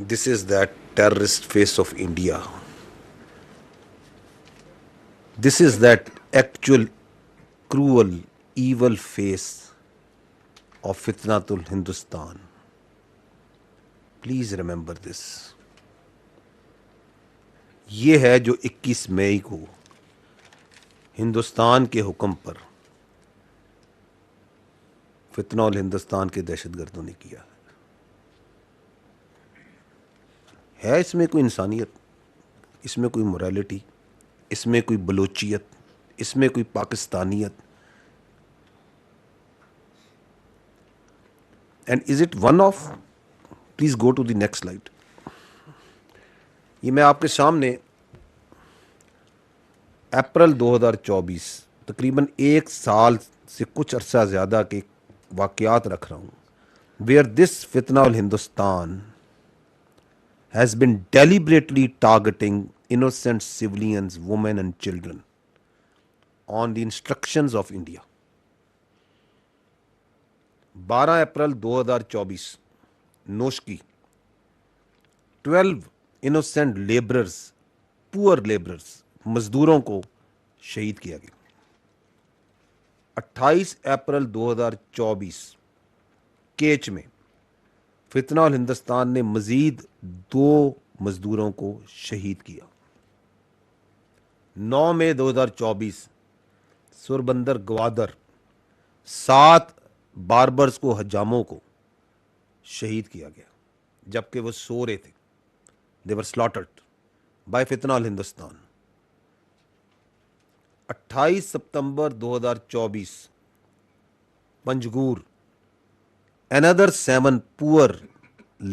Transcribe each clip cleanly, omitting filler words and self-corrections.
This is that terrorist face of India. This is that actual cruel, evil face of Fitnatul Hindustan. Please remember this. یہ ہے جو 21 مئی کو ہندوستان کے حکم پر فتنہ الہندوستان کے دہشت گردوں نے کیا ہے اس میں کوئی انسانیت، اس میں کوئی موریلٹی، اس میں کوئی بلوچیت، اس میں کوئی پاکستانیت؟ And is it one of, please go to the next slide. یہ میں آپ کے سامنے اپریل 2024 تقریباً 1 سال سے کچھ عرصہ زیادہ کے واقعات رکھ رہا ہوں. ویئر دس فتنہ الہندوستان has been deliberately targeting innocent civilians, women and children on the instructions of India. 12 April 2024 Noshki 12 innocent laborers, poor laborers, مزدوروں کو شہید کیا گیا. 28 اپریل 2024 کیچ میں فتنہ الہندوستان نے مزید 2 مزدوروں کو شہید کیا. 9 مئی 2024 سوربندر گوادر 7 باربرز کو، حجاموں کو شہید کیا گیا جبکہ وہ سو رہے تھے. they were slaughtered by فتنہ الہندوستان. 28 ستمبر 2024 پنجگور another 7 poor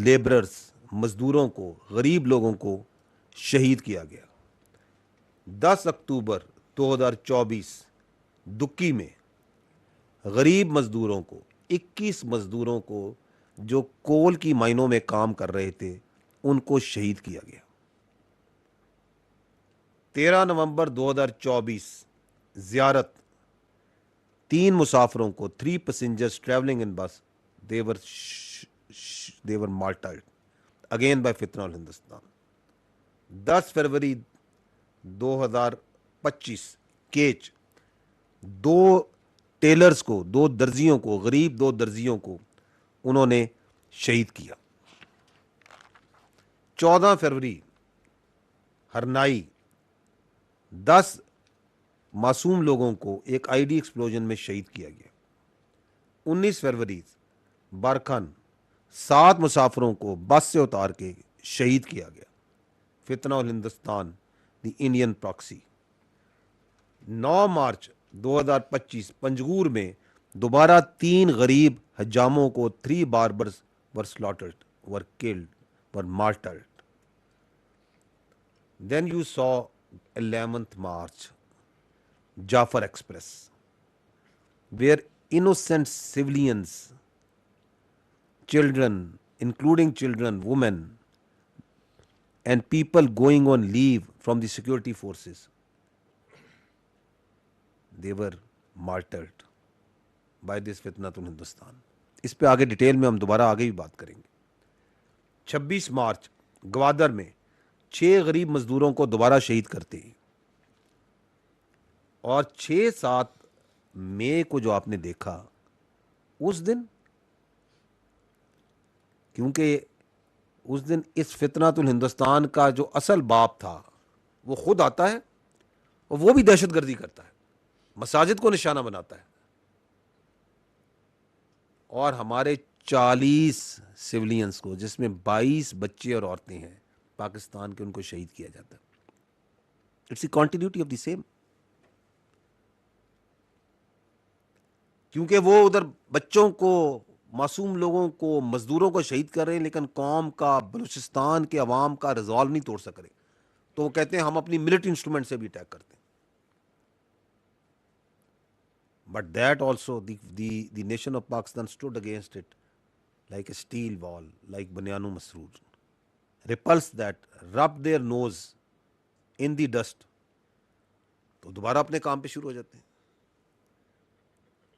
laborers، مزدوروں کو، غریب لوگوں کو شہید کیا گیا. 10 اکتوبر 2024 دکی میں غریب مزدوروں کو، 21 مزدوروں کو جو کول کی مائنوں میں کام کر رہے تھے، ان کو شہید کیا گیا. 13 نومبر 2024 زیارت 3 مسافروں کو، 3 passengers traveling in bus, they were martyred again by فتنہ الہندوستان. 10 فروری 2025 کیچ 2 ٹیلرز کو، 2 درزیوں کو، غریب 2 درزیوں کو انہوں نے شہید کیا. 14 فروری ہرنائی 10 معصوم لوگوں کو ایک آئی ڈی ایکسپلوژن میں شہید کیا گیا. 19 فروری بارکھن 7 مسافروں کو بس سے اتار کے شہید کیا گیا. فتنہ الہندوستان دی انڈین پراکسی. 9 مارچ 2025 پنجگور میں دوبارہ 3 غریب حجاموں کو، 3 barbers were slaughtered, were killed, were martyred. Then you saw 11th March Jafar Express, where innocent civilians, children, including children, women, and people going on leave from the security forces, they were martyred by this Fitnatul Hindustan. اس پہ آگے detail میں ہم دوبارہ آگے بھی بات کریں گے. 26 مارچ گوادر میں 6 غریب مزدوروں کو دوبارہ شہید کرتے ہیں. اور 6-7 مئی کو جو آپ نے دیکھا اس دن، کیونکہ اس دن اس فتنۃ الہندوستان کا جو اصل باپ تھا وہ خود آتا ہے اور وہ بھی دہشت گردی کرتا ہے، مساجد کو نشانہ بناتا ہے، اور ہمارے 40 سولینس کو، جس میں 22 بچے اور عورتیں ہیں پاکستان کے، ان کو شہید کیا جاتا ہے. It's the continuity of the same. کیونکہ وہ ادھر بچوں کو، معصوم لوگوں کو، مزدوروں کو شہید کر رہے ہیں، لیکن قوم کا، بلوچستان کے عوام کا ریزالو نہیں توڑ سک رہے، تو وہ کہتے ہیں ہم اپنی ملٹری انسٹرومنٹ سے بھی اٹیک کرتے ہیں. But that also the nation of Pakistan stood against it like a steel wall, like بنیانو مسرور. repulse that, rub their nose in the dust، تو دوبارہ اپنے کام پہ شروع ہو جاتے ہیں.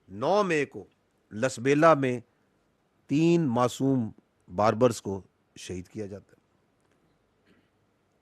9 مئی کو لسبیلا میں 3 معصوم باربرز کو شہید کیا جاتا ہے.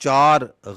4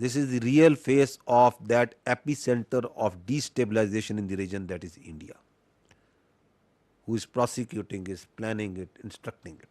This is the real face of that epicenter of destabilization in the region, that is India, who is prosecuting, is planning it, instructing it.